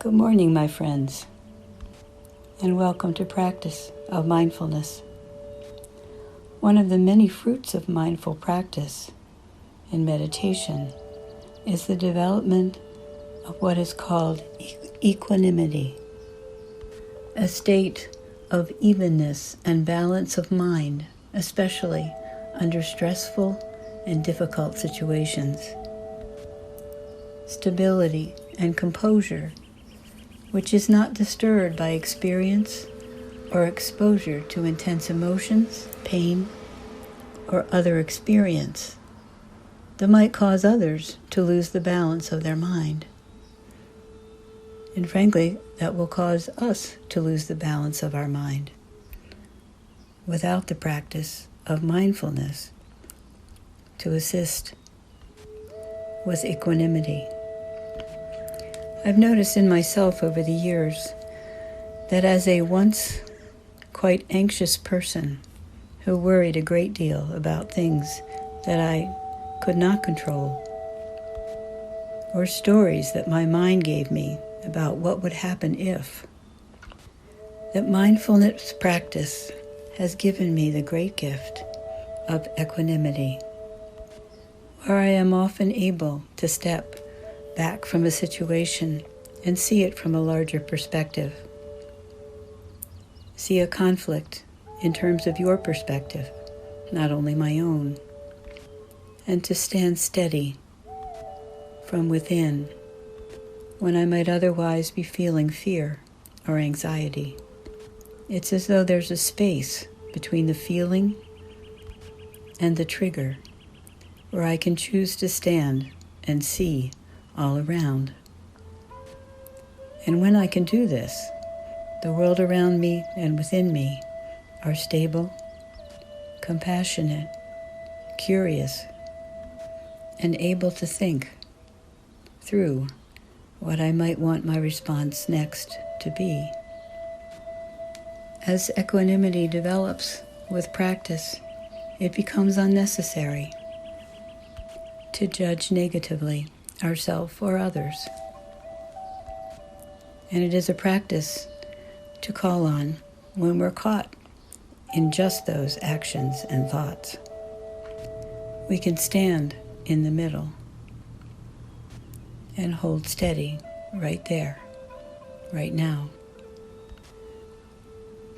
Good morning, my friends, and welcome to practice of mindfulness. One of the many fruits of mindful practice in meditation is the development of what is called equanimity, a state of evenness and balance of mind, especially under stressful and difficult situations. Stability and composure, which is not disturbed by experience or exposure to intense emotions, pain, or other experience that might cause others to lose the balance of their mind. And frankly, that will cause us to lose the balance of our mind without the practice of mindfulness to assist with equanimity. I've noticed in myself over the years that as a once quite anxious person who worried a great deal about things that I could not control, or stories that my mind gave me about what would happen if, that mindfulness practice has given me the great gift of equanimity, where I am often able to step back from a situation and see it from a larger perspective. See a conflict in terms of your perspective, not only my own, and to stand steady from within when I might otherwise be feeling fear or anxiety. It's as though there's a space between the feeling and the trigger where I can choose to stand and see all around. And when I can do this, the world around me and within me are stable, compassionate, curious, and able to think through what I might want my response next to be. As equanimity develops with practice, it becomes unnecessary to judge negatively ourselves or others. And it is a practice to call on when we're caught in just those actions and thoughts. We can stand in the middle and hold steady right there, right now.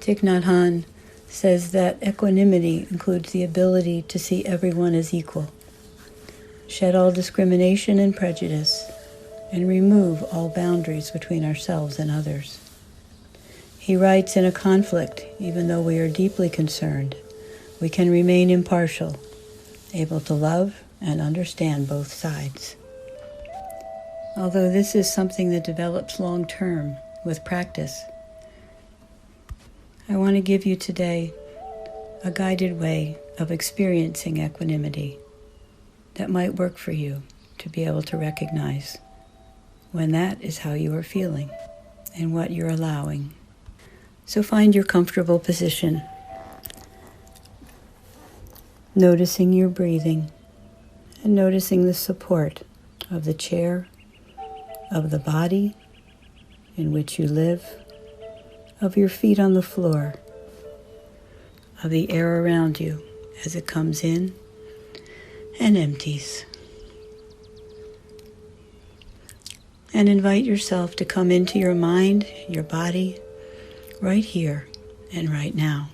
Thich Nhat Hanh says that equanimity includes the ability to see everyone as equal, shed all discrimination and prejudice, and remove all boundaries between ourselves and others. He writes, in a conflict, even though we are deeply concerned, we can remain impartial, able to love and understand both sides. Although this is something that develops long-term with practice, I want to give you today a guided way of experiencing equanimity that might work for you to be able to recognize when that is how you are feeling and what you're allowing. So find your comfortable position, noticing your breathing and noticing the support of the chair, of the body in which you live, of your feet on the floor, of the air around you as it comes in and empties. And invite yourself to come into your mind, your body, right here and right now.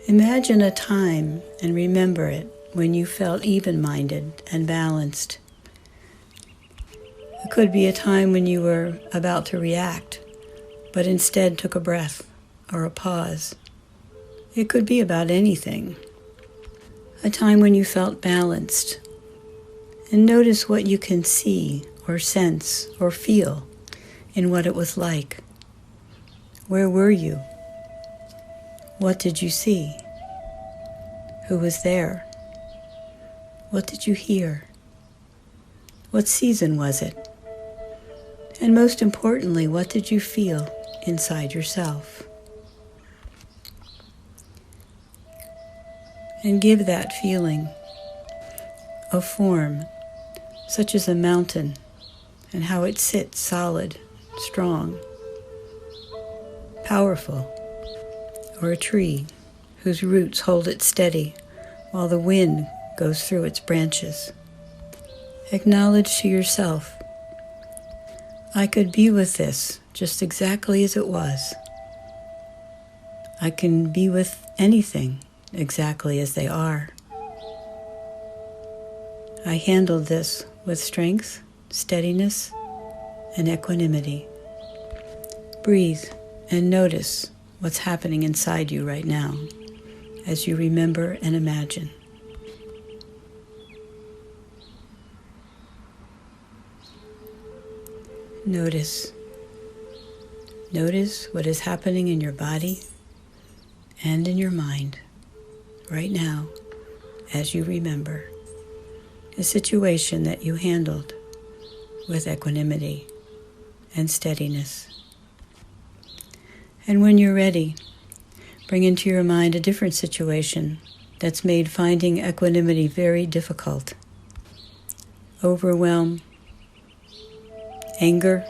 Imagine a time and remember it when you felt even-minded and balanced. It could be a time when you were about to react, but instead took a breath or a pause. It could be about anything. A time when you felt balanced. And notice what you can see or sense or feel in what it was like. Where were you? What did you see? Who was there? What did you hear? What season was it? And most importantly, what did you feel inside yourself? And give that feeling a form, such as a mountain, and how it sits solid, strong, powerful, or a tree whose roots hold it steady while the wind goes through its branches. Acknowledge to yourself, I could be with this just exactly as it was. I can be with anything exactly as they are. I handled this with strength, steadiness, and equanimity. Breathe and notice what's happening inside you right now as you remember and imagine. Notice what is happening in your body and in your mind right now as you remember a situation that you handled with equanimity and steadiness. And when you're ready, bring into your mind a different situation that's made finding equanimity very difficult. Overwhelm, anger,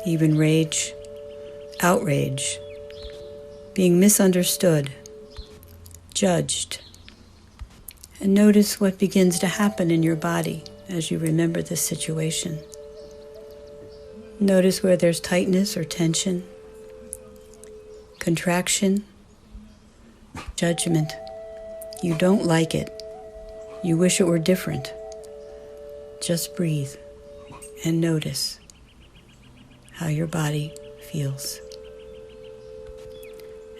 even rage, outrage, being misunderstood, judged. And notice what begins to happen in your body as you remember this situation. Notice where there's tightness or tension, contraction, judgment. You don't like it. You wish it were different. Just breathe and notice how your body feels.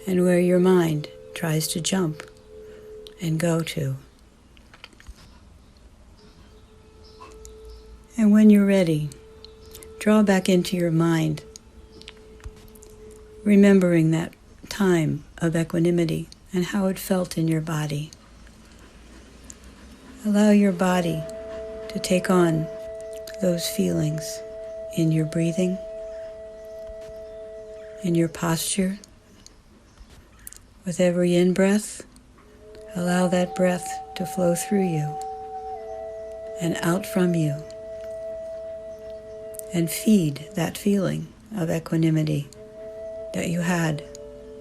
And where your mind tries to jump and go to. And when you're ready, draw back into your mind, remembering that time of equanimity and how it felt in your body. Allow your body to take on those feelings in your breathing, in your posture. With every in-breath, allow that breath to flow through you and out from you, and feed that feeling of equanimity that you had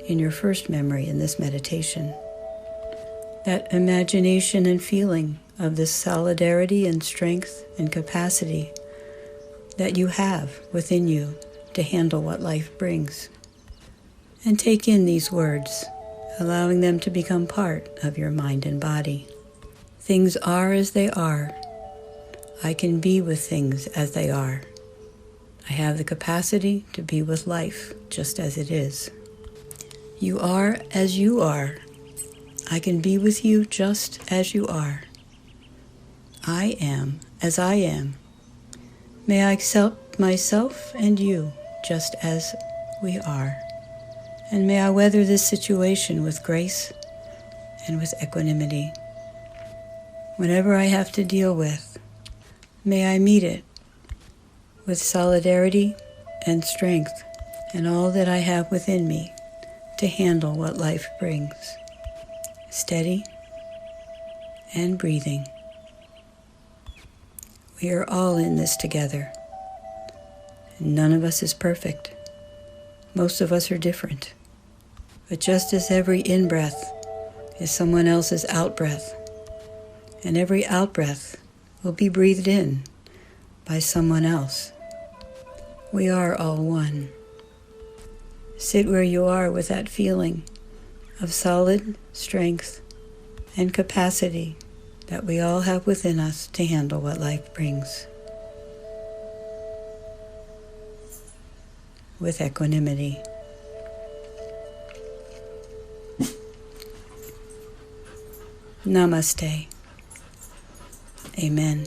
in your first memory in this meditation. That imagination and feeling of this solidarity and strength and capacity that you have within you to handle what life brings. And take in these words, allowing them to become part of your mind and body. Things are as they are. I can be with things as they are. I have the capacity to be with life just as it is. You are as you are. I can be with you just as you are. I am as I am. May I accept myself and you just as we are. And may I weather this situation with grace and with equanimity. Whatever I have to deal with, may I meet it with solidarity and strength and all that I have within me to handle what life brings. Steady and breathing. We are all in this together. None of us is perfect. Most of us are different. But just as every in-breath is someone else's out-breath, and every out-breath will be breathed in by someone else, we are all one. Sit where you are with that feeling of solid strength and capacity that we all have within us to handle what life brings. With equanimity. Namaste. Amen.